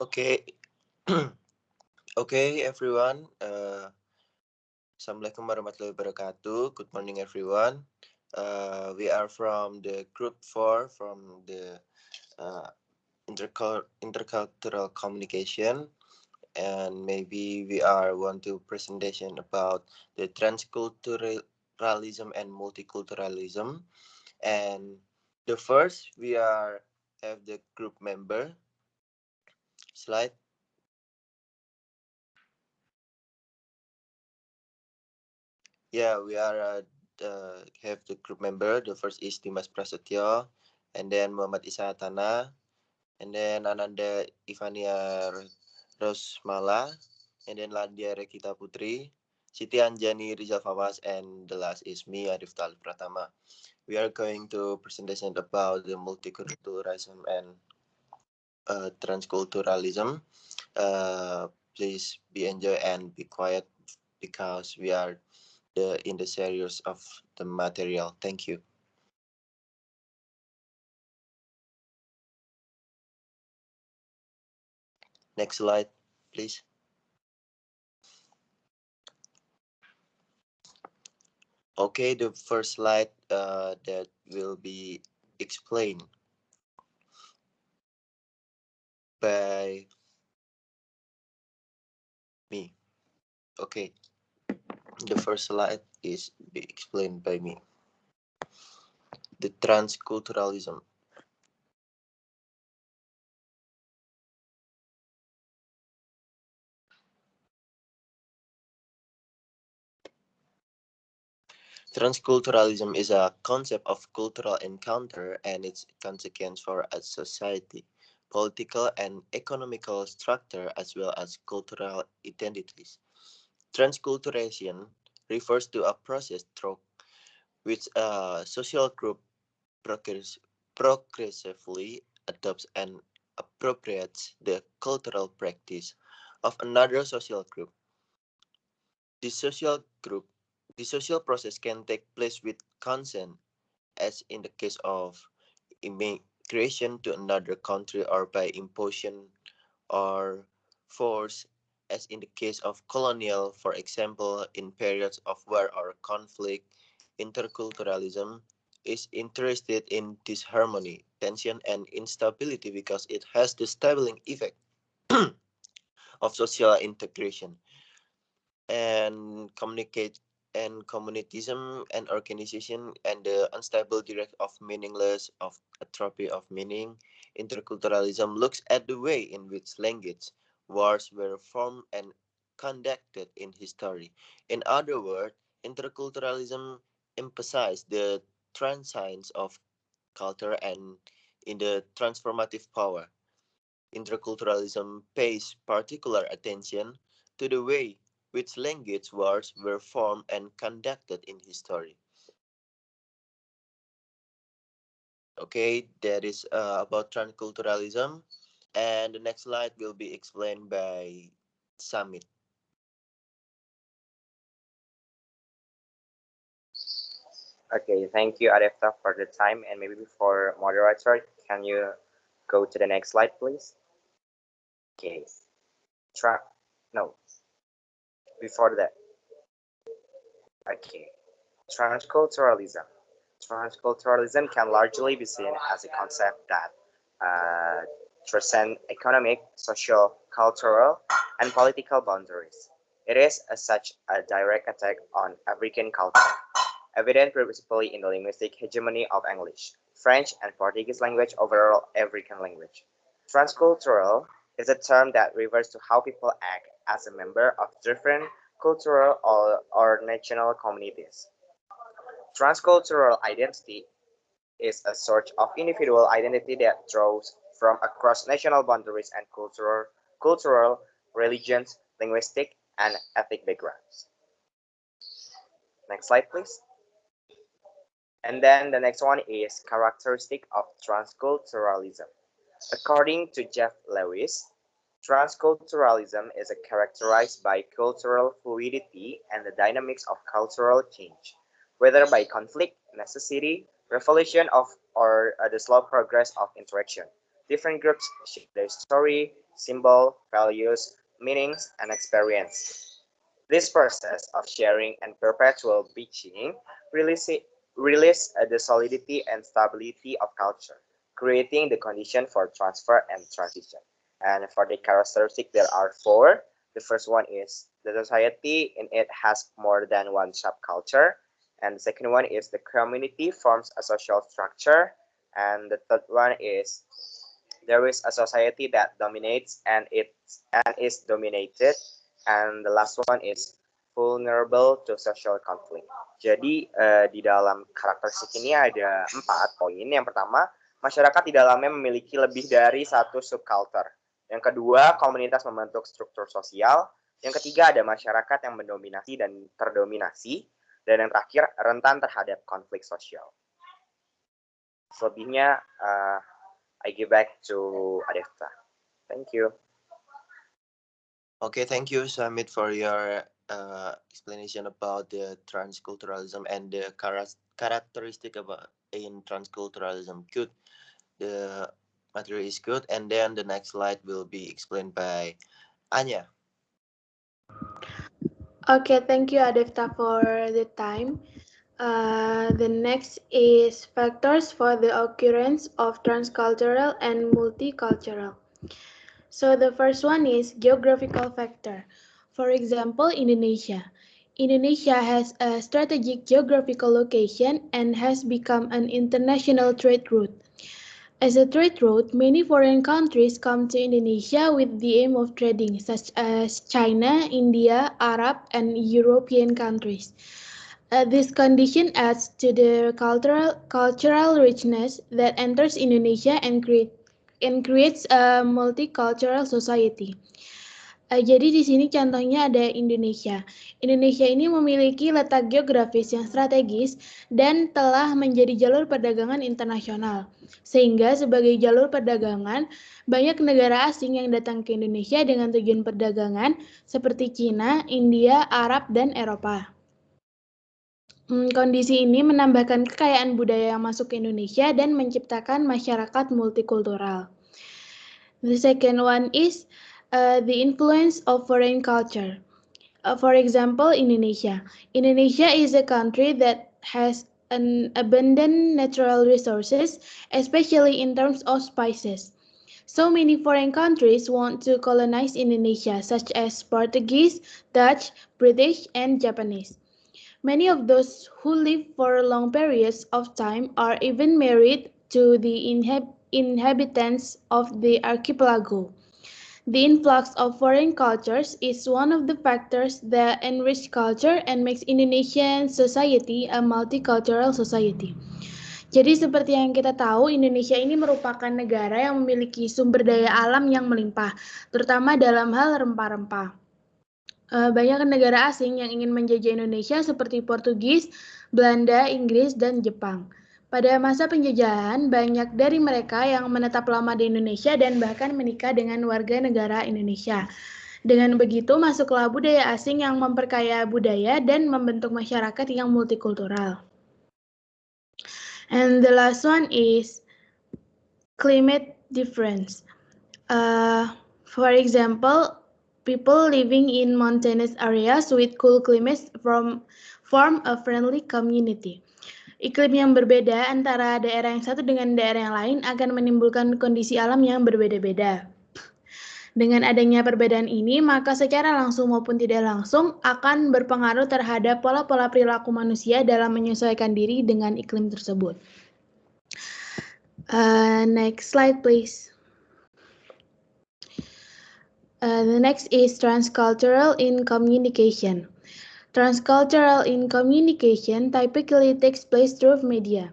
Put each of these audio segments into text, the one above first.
Okay, okay, everyone. Assalamualaikum warahmatullahi wabarakatuh. Good morning, everyone. We are from the group 4 from the uh, intercultural communication, and maybe we are want to presentation about the transculturalism and multiculturalism. And the first, we are have the group member slide. Yeah, we are have the group member. The first is Dimas Prasetyo, and then Muhammad Issa Atana, and then Ananda Ivania Rosmala, and then Landya Regita Putri, Siti Anjani Rijal Fawwaz, and the last is me Adevta Alif Pratama. We are going to presentation about the multiculturalism and transculturalism. Please be enjoy and be quiet because we are in the series of the material. Thank you. Next slide, please. Okay, the first slide that will be explained by me. Okay, the first slide is be explained by me. The transculturalism. Transculturalism is a concept of cultural encounter and its consequence for a society, political and economical structure, as well as cultural identities. Transculturation refers to a process through which a social group progressively adopts and appropriates the cultural practice of another social group. The social group, the social process can take place with consent, as in the case of immigration to another country, or by imposition or force, as in the case of colonial, for example, in periods of war or conflict. Interculturalism is interested in disharmony, tension, and instability because it has the stabilizing effect of social integration and communicate and communitism and organization, and the unstable direct of meaningless of atrophy of meaning. Interculturalism looks at the way in which language wars were formed and conducted in history. In other words, interculturalism emphasizes the transience of culture and in the transformative power. Interculturalism pays particular attention to the way which language wars were formed and conducted in history. Okay, that is about transculturalism. And the next slide will be explained by Samit. Okay, thank you, Adevta, for the time. And maybe before moderator, can you go to the next slide, please? Okay, try. No, before that. Okay, transculturalism. Transculturalism can largely be seen as a concept that transcends economic, social, cultural, and political boundaries. It is, as such, a direct attack on African culture, evident principally in the linguistic hegemony of English, French, and Portuguese language over African language. Transcultural is a term that refers to how people act as a member of different cultural or national communities. Transcultural identity is a sort of individual identity that draws from across national boundaries and cultural, religions, linguistic, and ethnic backgrounds. Next slide, please. And then the next one is characteristic of transculturalism. According to Jeff Lewis, transculturalism is characterized by cultural fluidity and the dynamics of cultural change, whether by conflict, necessity, revolution of, or the slow progress of interaction. Different groups share their story, symbol, values, meanings, and experience. This process of sharing and perpetual bridging release, the solidity and stability of culture, creating the condition for transfer and transition. And for the characteristic, there are four. The first one is the society in it has more than one subculture. And the second one is the community forms a social structure. And the third one is there is a society that dominates and is dominated. And the last one is vulnerable to social conflict. Jadi di dalam karakteristik ini ada 4 poin. Yang pertama, masyarakat di dalamnya memiliki lebih dari satu subculture. Yang kedua, komunitas membentuk struktur sosial. Yang ketiga, ada masyarakat yang mendominasi dan terdominasi. Dan yang terakhir, rentan terhadap konflik sosial. Selebihnya, I give back to Adevta. Thank you. Okay, thank you, Samit, for your explanation about the transculturalism and the characteristic about in transculturalism. Good, the material is good, and then the next slide will be explained by Anya. Okay, thank you, Adevta, for the time. The next is factors for the occurrence of transcultural and multicultural. So the first one is geographical factor. For example, Indonesia. Indonesia has a strategic geographical location and has become an international trade route. As a trade route, many foreign countries come to Indonesia with the aim of trading, such as China, India, Arab, and European countries. This condition adds to the cultural richness that enters Indonesia and creates a multicultural society. Jadi di sini contohnya ada Indonesia. Indonesia ini memiliki letak geografis yang strategis dan telah menjadi jalur perdagangan internasional. Sehingga sebagai jalur perdagangan, banyak negara asing yang datang ke Indonesia dengan tujuan perdagangan seperti Cina, India, Arab, dan Eropa. Kondisi ini menambahkan kekayaan budaya yang masuk ke Indonesia dan menciptakan masyarakat multikultural. The second one is the influence of foreign culture. For example, Indonesia. Indonesia is a country that has an abundant natural resources, especially in terms of spices. So many foreign countries want to colonize Indonesia, such as Portuguese, Dutch, British, and Japanese. Many of those who live for long periods of time are even married to the inhabitants of the archipelago. The influx of foreign cultures is one of the factors that enrich culture and makes Indonesian society a multicultural society. Jadi seperti yang kita tahu, Indonesia ini merupakan negara yang memiliki sumber daya alam yang melimpah, terutama dalam hal rempah-rempah. Banyak negara asing yang ingin menjajah Indonesia seperti Portugis, Belanda, Inggris, dan Jepang. Pada masa penjajahan, banyak dari mereka yang menetap lama di Indonesia dan bahkan menikah dengan warga negara Indonesia. Dengan begitu, masuklah budaya asing yang memperkaya budaya dan membentuk masyarakat yang multikultural. And the last one is climate difference. For example, people living in mountainous areas with cool climates form a friendly community. Iklim yang berbeda antara daerah yang satu dengan daerah yang lain akan menimbulkan kondisi alam yang berbeda-beda. Dengan adanya perbedaan ini, maka secara langsung maupun tidak langsung akan berpengaruh terhadap pola-pola perilaku manusia dalam menyesuaikan diri dengan iklim tersebut. Next slide, please. The next is transcultural in communication. Transcultural in communication typically takes place through media.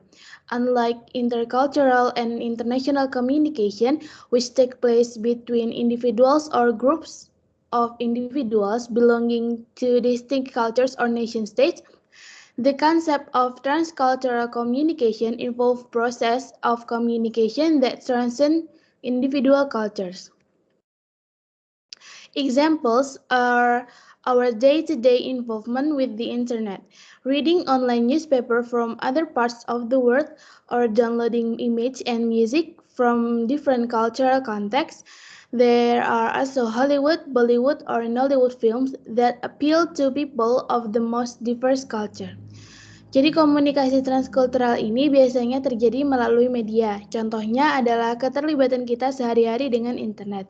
Unlike intercultural and international communication, which take place between individuals or groups of individuals belonging to distinct cultures or nation-states, the concept of transcultural communication involves process of communication that transcend individual cultures. Examples are our day-to-day involvement with the internet, reading online newspaper from other parts of the world, or downloading image and music from different cultural contexts. There are also Hollywood, Bollywood, or Nollywood films that appeal to people of the most diverse culture. Jadi komunikasi transkultural ini biasanya terjadi melalui media. Contohnya adalah keterlibatan kita sehari-hari dengan internet.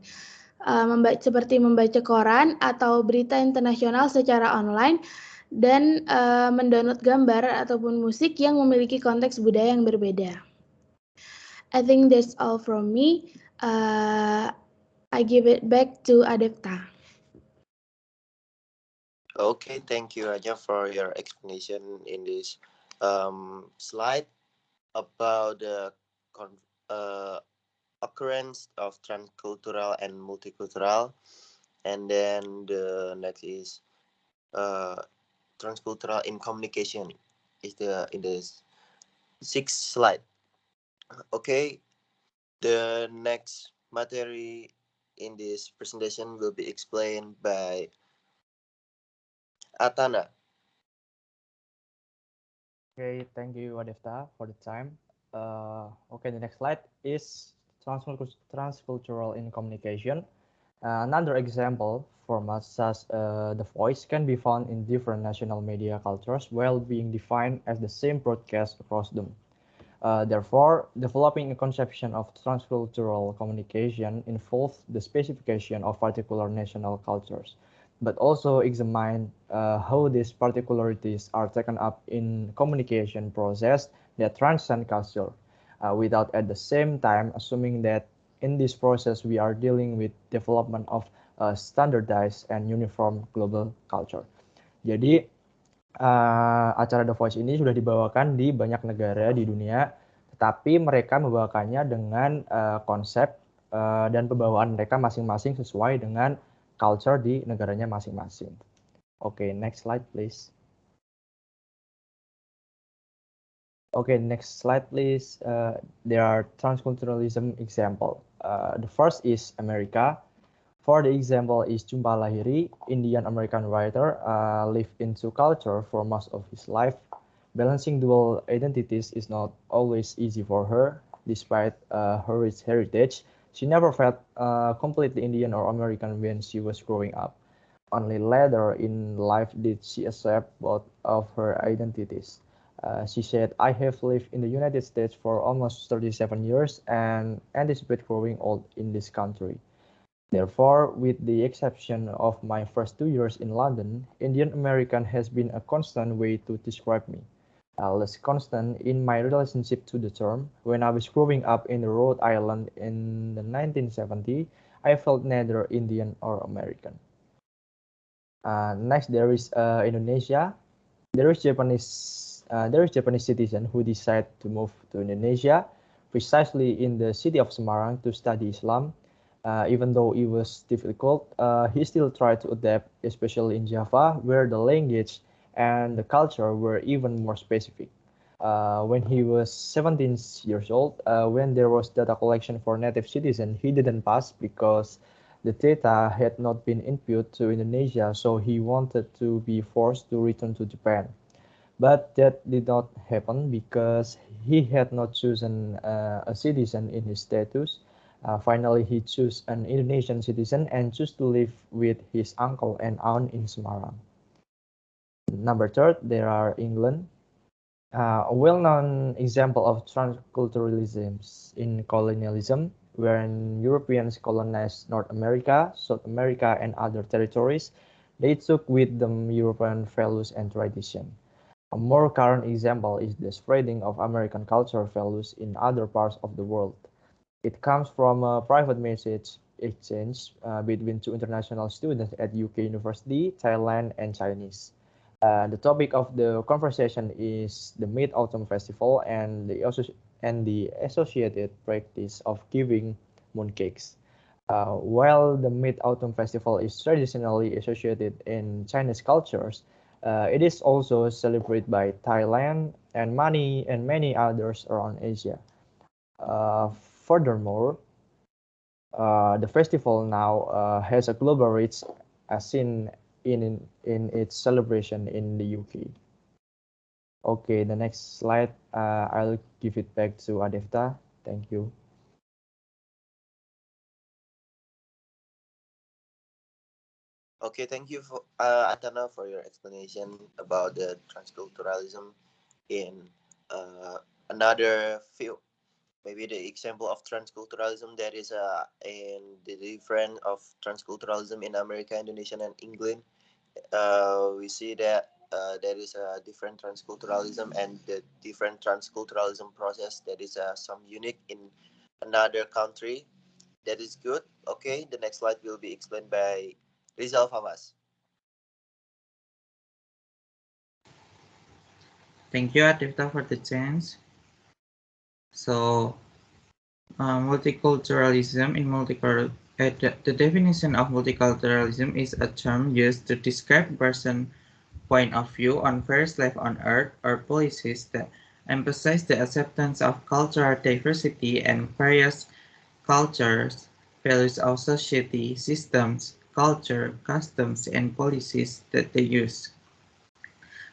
Seperti membaca koran atau berita internasional secara online dan mendownload gambar ataupun musik yang memiliki konteks budaya yang berbeda. I think that's all from me. I give it back to Adevta. Okay, thank you, Raja, for your explanation in this slide about the occurrence of transcultural and multicultural. And then the next is transcultural in communication is in the sixth slide. Okay, the next material in this presentation will be explained by Atana. Okay, thank you, Adevta, for the time. Okay, the next slide is transcultural in communication. Another example, formats such the voice can be found in different national media cultures while being defined as the same broadcast across them. Therefore, developing a conception of transcultural communication involves the specification of particular national cultures, but also examine how these particularities are taken up in communication process that transcend culture, without at the same time assuming that in this process we are dealing with development of standardized and uniform global culture. Jadi acara The Voice ini sudah dibawakan di banyak negara di dunia, tetapi mereka membawakannya dengan konsep dan pembawaan mereka masing-masing sesuai dengan culture di negaranya masing-masing. Okay, next slide please. Okay, next slide please. There are transculturalism example. The first is America. For the example is Jhumpa Lahiri, Indian American writer, lived in two cultures for most of his life. Balancing dual identities is not always easy for her. Despite her rich heritage, she never felt completely Indian or American when she was growing up. Only later in life did she accept both of her identities. She said, I have lived in the United States for almost 37 years and anticipate growing old in this country. Therefore, with the exception of my first 2 years in London, Indian American has been a constant way to describe me. Less constant in my relationship to the term. When I was growing up in Rhode Island in the 1970s, I felt neither Indian or American. Next, there is Indonesia. There is Japanese citizen who decide to move to Indonesia, precisely in the city of Semarang to study Islam. Even though it was difficult, he still tried to adapt, especially in Java, where the language and the culture were even more specific. When he was 17 years old, when there was data collection for native citizens, he didn't pass because the data had not been input to Indonesia, so he wanted to be forced to return to Japan. But that did not happen because he had not chosen a citizen in his status. Finally, he chose an Indonesian citizen and chose to live with his uncle and aunt in Semarang. Number third, there are England. A well-known example of transculturalism in colonialism, when Europeans colonized North America, South America, and other territories, they took with them European values and tradition. A more current example is the spreading of American cultural values in other parts of the world. It comes from a private message exchange between two international students at UK University, Thailand, and Chinese. The topic of the conversation is the Mid-Autumn Festival and the associated practice of giving mooncakes. While the Mid-Autumn Festival is traditionally associated in Chinese cultures, it is also celebrated by Thailand and many others around Asia. Furthermore, the festival now has a global reach, as seen in its celebration in the UK. Okay, the next slide, I'll give it back to Adevta. Thank you. Okay, thank you for Atana for your explanation about the transculturalism in another field. Maybe the example of transculturalism that is in the difference of transculturalism in America, Indonesia, and England. We see that there is a different transculturalism and the different transculturalism process that is some unique in another country. That is good. Okay, the next slide will be explained by Rizal Fawwaz. Thank you, Adevta, for the chance. So, multiculturalism in the definition of multiculturalism is a term used to describe a person's point of view on various life on Earth or policies that emphasize the acceptance of cultural diversity and various cultures, values of society, systems, culture, customs, and policies that they use.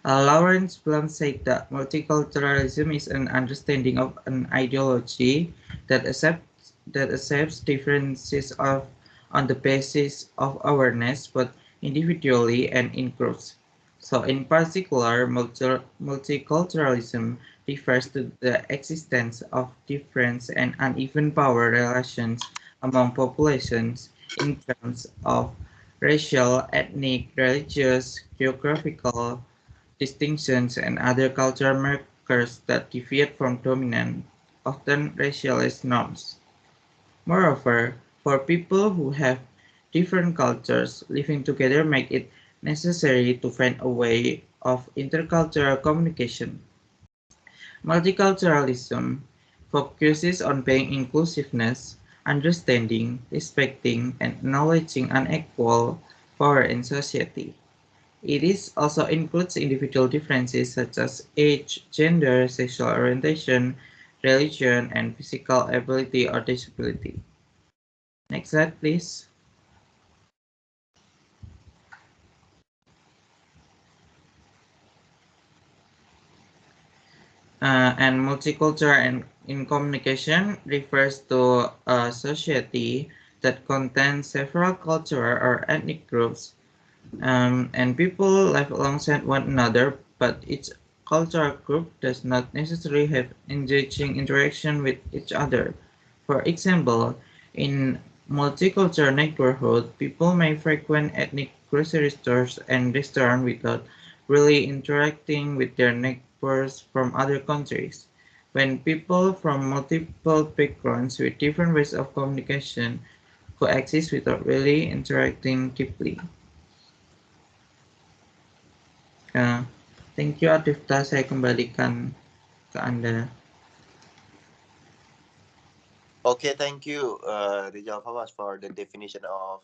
Lawrence Blum said that multiculturalism is an understanding of an ideology that accepts differences on the basis of awareness, both individually and in groups. So, in particular, multiculturalism refers to the existence of different and uneven power relations among populations in terms of racial, ethnic, religious, geographical distinctions, and other cultural markers that deviate from dominant, often racialized norms. Moreover, for people who have different cultures, living together makes it necessary to find a way of intercultural communication. Multiculturalism focuses on being inclusiveness, understanding, respecting, and acknowledging unequal power in society. It also includes individual differences such as age, gender, sexual orientation, religion, and physical ability or disability. Next slide, please. And multicultural and in communication refers to a society that contains several cultural or ethnic groups, and people live alongside one another, but each cultural group does not necessarily have engaging interaction with each other. For example, in multicultural neighborhood, people may frequent ethnic grocery stores and restaurants without really interacting with their neighbors from other countries. When people from multiple backgrounds with different ways of communication coexist without really interacting deeply. Thank you, Adevta. Saya kembalikan ke Anda. Okay, thank you, Rijal Fawwaz, for the definition of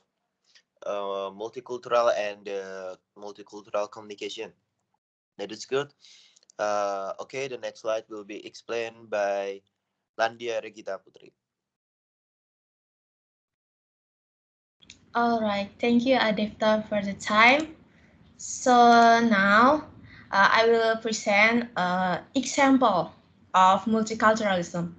multicultural and multicultural communication. That is good. Okay, the next slide will be explained by Landya, Regita, Putri. All right, thank you, Adevta, for the time. So now I will present an example of multiculturalism.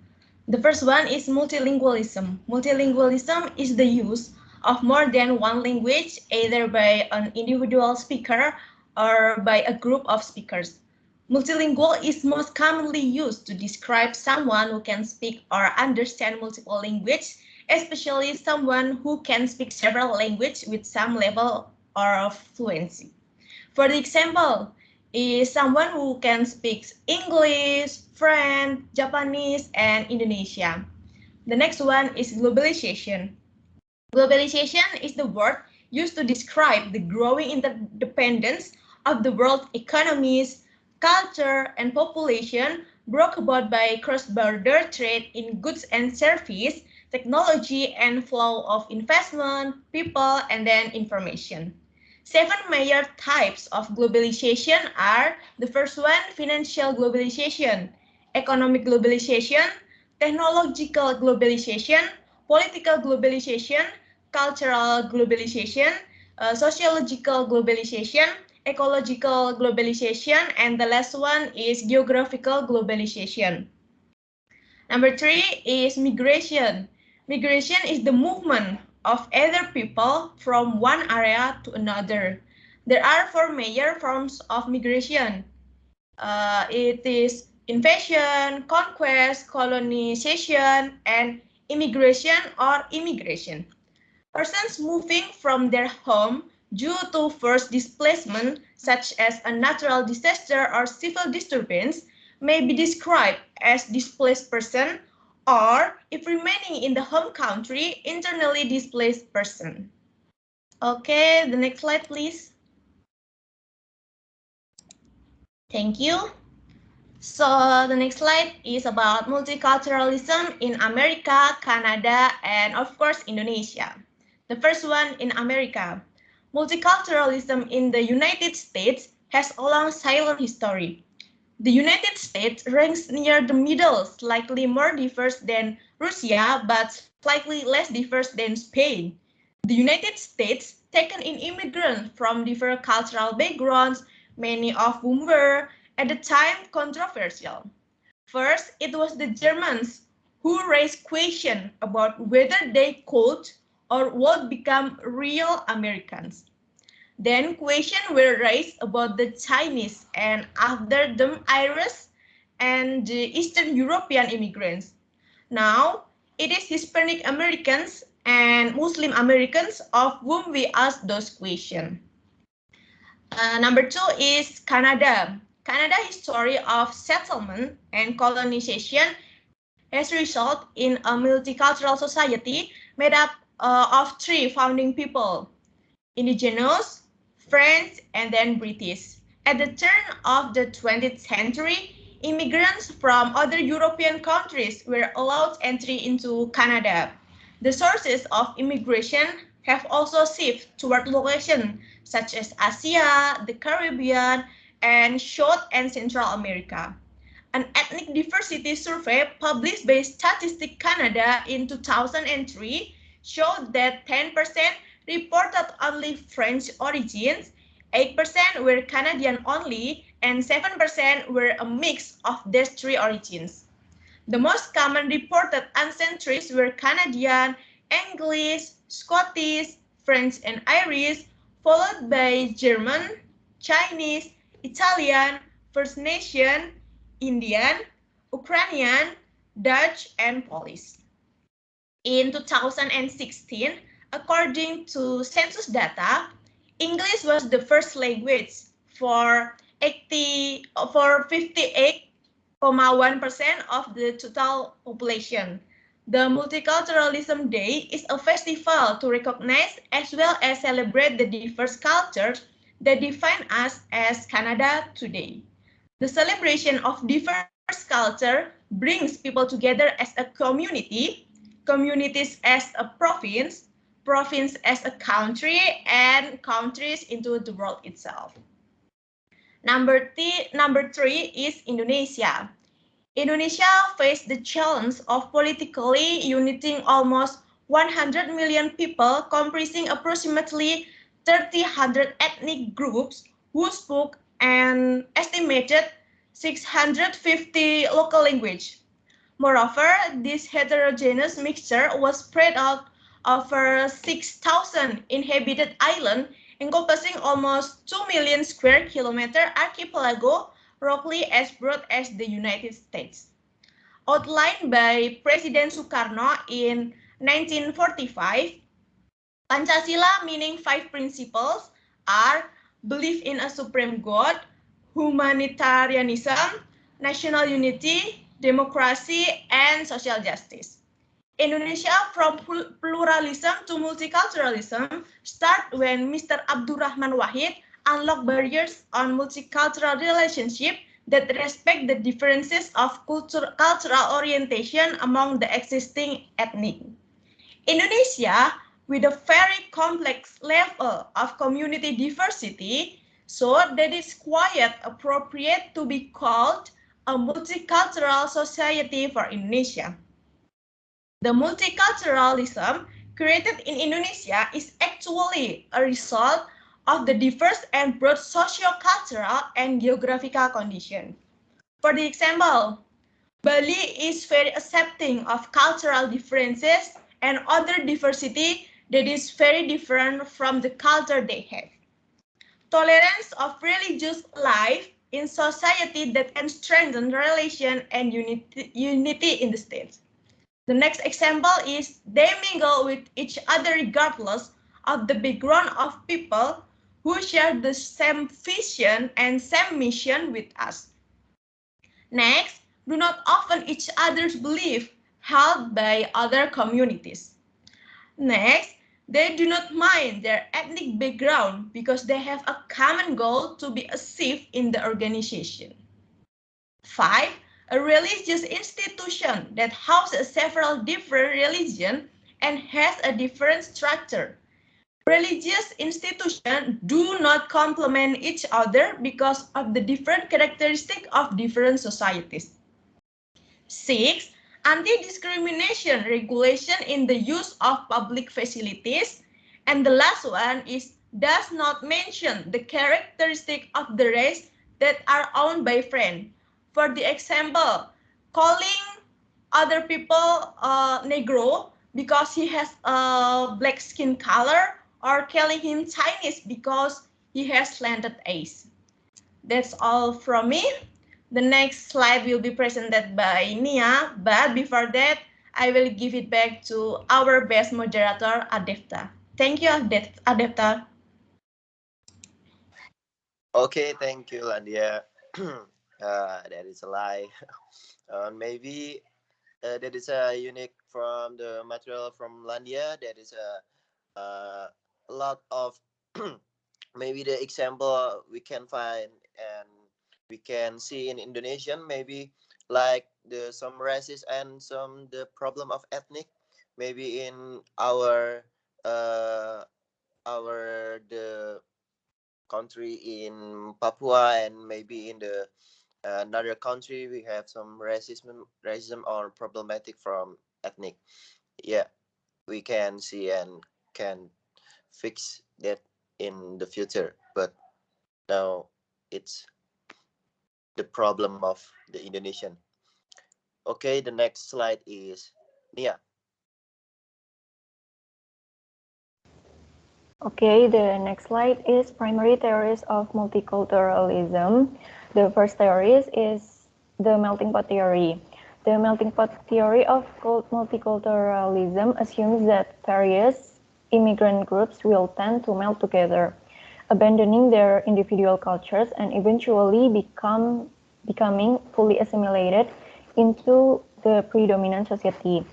The first one is multilingualism. Multilingualism is the use of more than one language, either by an individual speaker or by a group of speakers. Multilingual is most commonly used to describe someone who can speak or understand multiple languages, especially someone who can speak several languages with some level of fluency. For the example, is someone who can speak English, French, Japanese, and Indonesian. The next one is globalization. Globalization is the word used to describe the growing interdependence of the world economies, culture, and population brought about by cross-border trade in goods and service, technology, and flow of investment, people, and then information. 7 major types of globalization are: the first one, financial globalization, economic globalization, technological globalization, political globalization, cultural globalization, sociological globalization, ecological globalization, and the last one is geographical globalization. Number 3 is migration. Migration is the movement of other people from one area to another. There are four major forms of migration. It is invasion, conquest, colonization, and immigration or immigration. Persons moving from their home due to forced displacement, such as a natural disaster or civil disturbance, may be described as displaced person, or, if remaining in the home country, internally displaced person. Okay, the next slide, please. Thank you. So the next slide is about multiculturalism in America, Canada, and of course Indonesia. The first one in America. Multiculturalism in the United States has a long silent history. The United States ranks near the middle, slightly more diverse than Russia, but slightly less diverse than Spain. The United States taken in immigrants from different cultural backgrounds, many of whom were at the time controversial. First, it was the Germans who raised questions about whether they could or would become real Americans. Then questions were raised about the Chinese and after them Irish and the Eastern European immigrants. Now, it is Hispanic Americans and Muslim Americans of whom we ask those questions. Number two is Canada. Canada's history of settlement and colonization has resulted in a multicultural society made up of three founding people: Indigenous, French, and then British. At the turn of the 20th century, immigrants from other European countries were allowed entry into Canada. The sources of immigration have also shifted toward locations such as Asia, the Caribbean, and South and Central America. An ethnic diversity survey published by Statistics Canada in 2003 showed that 10% reported only French origins, 8% were Canadian only, and 7% were a mix of these three origins. The most common reported ancestries were Canadian, English, Scottish, French, and Irish, followed by German, Chinese, Italian, First Nation, Indian, Ukrainian, Dutch, and Polish. In 2016, according to census data, English was the first language for 58.1% of the total population. The Multiculturalism Day is a festival to recognize as well as celebrate the diverse cultures that define us as Canada today. The celebration of diverse culture brings people together as a community, communities as a province, province as a country, and countries into the world itself. Number three is Indonesia. Indonesia faced the challenge of politically uniting almost 100 million people, comprising approximately 300 ethnic groups who spoke an estimated 650 local languages. Moreover, this heterogeneous mixture was spread out over 6,000 inhabited islands, encompassing almost 2 million square kilometer archipelago, roughly as broad as the United States. Outlined by President Sukarno in 1945, Pancasila, meaning 5 principles, are belief in a supreme God, humanitarianism, national unity, democracy, and social justice. Indonesia from pluralism to multiculturalism start when Mr. Abdurrahman Wahid unlocked barriers on multicultural relationship that respect the differences of cultural orientation among the existing ethnic. Indonesia, with a very complex level of community diversity, so that it's quite appropriate to be called a multicultural society for Indonesia. The multiculturalism created in Indonesia is actually a result of the diverse and broad socio-cultural and geographical conditions. For the example, Bali is very accepting of cultural differences and other diversity that is very different from the culture they have. Tolerance of religious life in society that can strengthen relation and unity in the state. The next example is they mingle with each other regardless of the background of people who share the same vision and same mission with us. Next, do not often each other's belief held by other communities. Next, they do not mind their ethnic background because they have a common goal to be achieved in the organization. 5. A religious institution that houses several different religions and has a different structure. Religious institutions do not complement each other because of the different characteristics of different societies. 6. Anti-discrimination regulation in the use of public facilities. And the last one is does not mention the characteristic of the race that are owned by friends. For the example, calling other people Negro because he has a black skin color, or calling him Chinese because he has slanted eyes. That's all from me. The next slide will be presented by Nia, but before that, I will give it back to our best moderator, Adevta. Thank you, Adevta. Okay, thank you, Landya. That is a lie. Maybe that is unique from the material from Landya. That is a lot of maybe the example we can find and we can see in Indonesian, maybe like the some racist and some the problem of ethnic, maybe in the country in Papua, and maybe in the another country we have some racism or problematic from ethnic. Yeah, we can see and can fix that in the future, but now it's the problem of the Indonesian. Okay, the next slide is Nia. Okay, the next slide is primary theories of multiculturalism. The first theory is the melting pot theory. The melting pot theory of multiculturalism assumes that various immigrant groups will tend to melt together, abandoning their individual cultures and eventually becoming fully assimilated into the predominant society.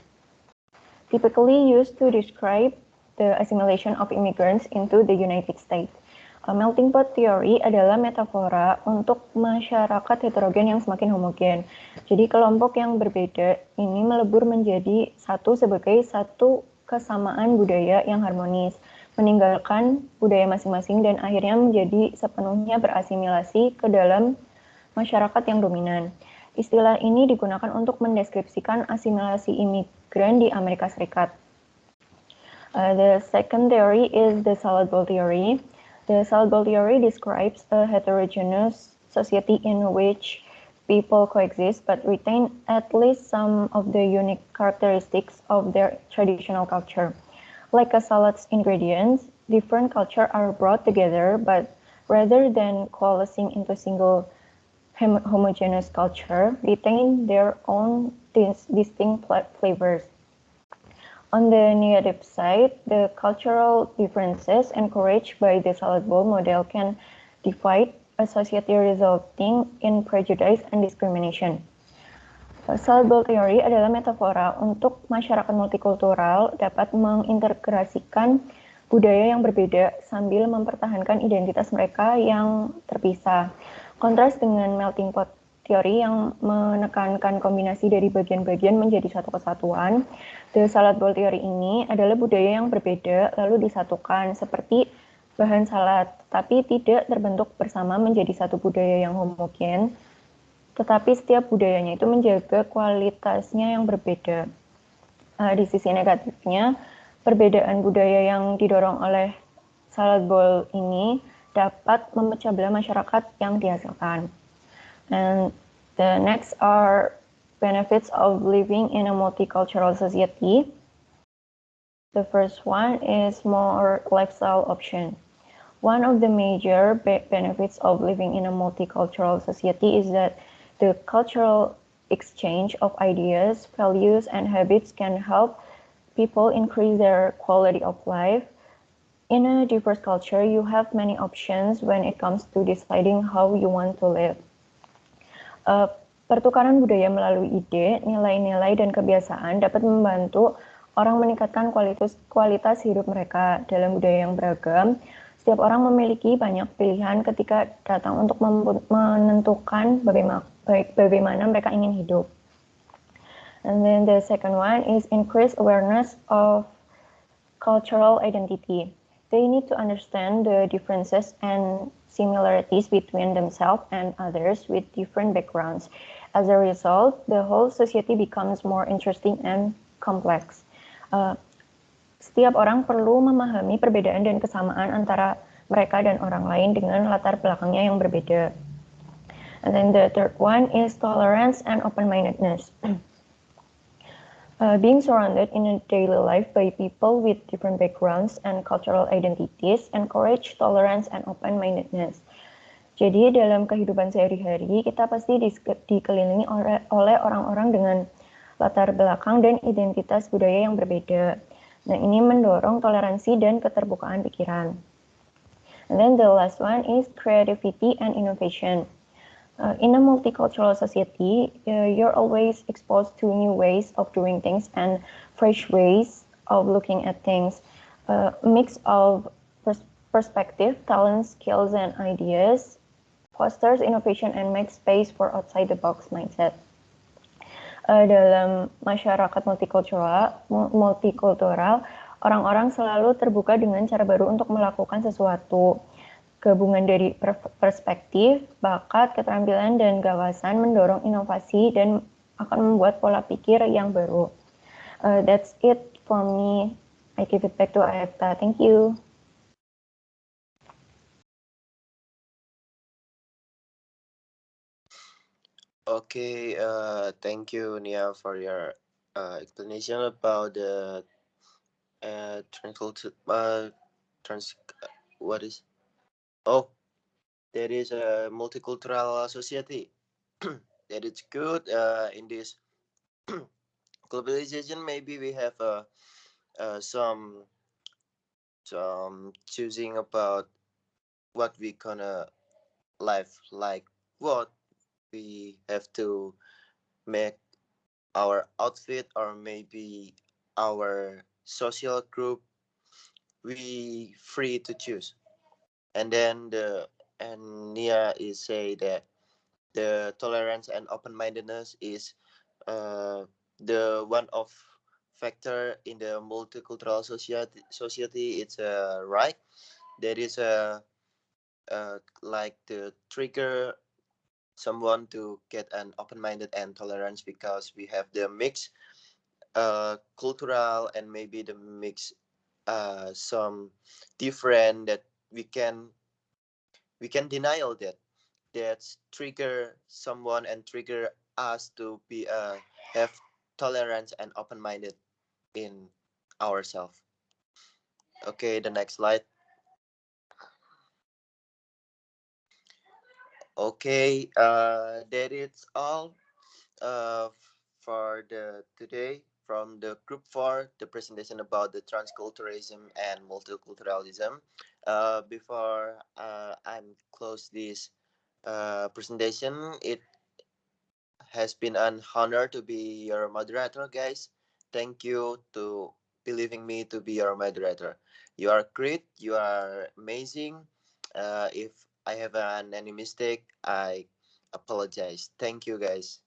Typically used to describe the assimilation of immigrants into the United States. Melting pot theory adalah metafora untuk masyarakat heterogen yang semakin homogen. Jadi kelompok yang berbeda ini melebur menjadi satu sebagai satu kesamaan budaya yang harmonis, meninggalkan budaya masing-masing dan akhirnya menjadi sepenuhnya berasimilasi ke dalam masyarakat yang dominan. Istilah ini digunakan untuk mendeskripsikan asimilasi imigran di Amerika Serikat. The second theory is the salad bowl theory. The salad bowl theory describes a heterogeneous society in which people coexist but retain at least some of the unique characteristics of their traditional culture. Like a salad's ingredients, different cultures are brought together, but rather than coalescing into single homogeneous culture, retain their own distinct flavors. On the negative side, the cultural differences encouraged by the salad bowl model can divide a society resulting in prejudice and discrimination. Salad bowl theory adalah metafora untuk masyarakat multikultural dapat mengintegrasikan budaya yang berbeda sambil mempertahankan identitas mereka yang terpisah. Kontras dengan melting pot teori yang menekankan kombinasi dari bagian-bagian menjadi satu kesatuan, the salad bowl teori ini adalah budaya yang berbeda lalu disatukan seperti bahan salad, tapi tidak terbentuk bersama menjadi satu budaya yang homogen, tetapi setiap budayanya itu menjaga kualitasnya yang berbeda. Di sisi negatifnya, perbedaan budaya yang didorong oleh salad bowl ini dapat memecah belah masyarakat yang dihasilkan. And the next are benefits of living in a multicultural society. The first one is more lifestyle option. One of the major benefits of living in a multicultural society is that the cultural exchange of ideas, values, and habits can help people increase their quality of life. In a diverse culture, you have many options when it comes to deciding how you want to live. Pertukaran budaya melalui ide, nilai-nilai, dan kebiasaan dapat membantu orang meningkatkan kualitas hidup mereka. Dalam budaya yang beragam, setiap orang memiliki banyak pilihan ketika datang untuk menentukan bagaimana mereka ingin hidup. And then the second one is increase awareness of cultural identity. They need to understand the differences and similarities between themselves and others with different backgrounds. As a result, the whole society becomes more interesting and complex. Setiap orang perlu memahami perbedaan dan kesamaan antara mereka dan orang lain dengan latar belakangnya yang berbeda. And then the third one is tolerance and open-mindedness. Being surrounded in a daily life by people with different backgrounds and cultural identities encourage tolerance and open-mindedness. Jadi dalam kehidupan sehari-hari kita pasti dikelilingi oleh orang-orang dengan latar belakang dan identitas budaya yang berbeda. Nah, ini mendorong toleransi dan keterbukaan pikiran. And then the last one is creativity and innovation. In a multicultural society, you're always exposed to new ways of doing things and fresh ways of looking at things. A mix of perspective, talent, skills, and ideas fosters innovation and makes space for outside-the-box mindset. Dalam masyarakat multikultural, orang-orang selalu terbuka dengan cara baru untuk melakukan sesuatu. Gabungan dari perspektif, bakat, keterampilan, dan gagasan mendorong inovasi dan akan membuat pola pikir yang baru. That's it for me. I give it back to Adevta. Thank you. Okay, thank you, Nia, for your explanation about the what is? Oh, there is a multicultural society. That is good. In this globalization, maybe we have some choosing about what we gonna live like. What we have to make our outfit or maybe our social group, we free to choose. And then Nia is say that the tolerance and open-mindedness is the one of factor in the multicultural society. It's right. There is a like the trigger someone to get an open-minded and tolerance because we have the mix cultural and maybe the mix some different that we can denial that trigger someone and trigger us to be have tolerance and open-minded in ourselves. Okay, the next slide. Okay, that is all for the today from the group 4, the presentation about the transculturalism and multiculturalism. Before I'm close this presentation, it has been an honor to be your moderator, guys. Thank you to believing me to be your moderator. You are great. You are amazing. If I have any mistake, I apologize. Thank you, guys.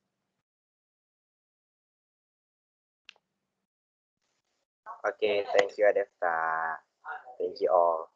Okay, thank you, Adevta. Thank you all.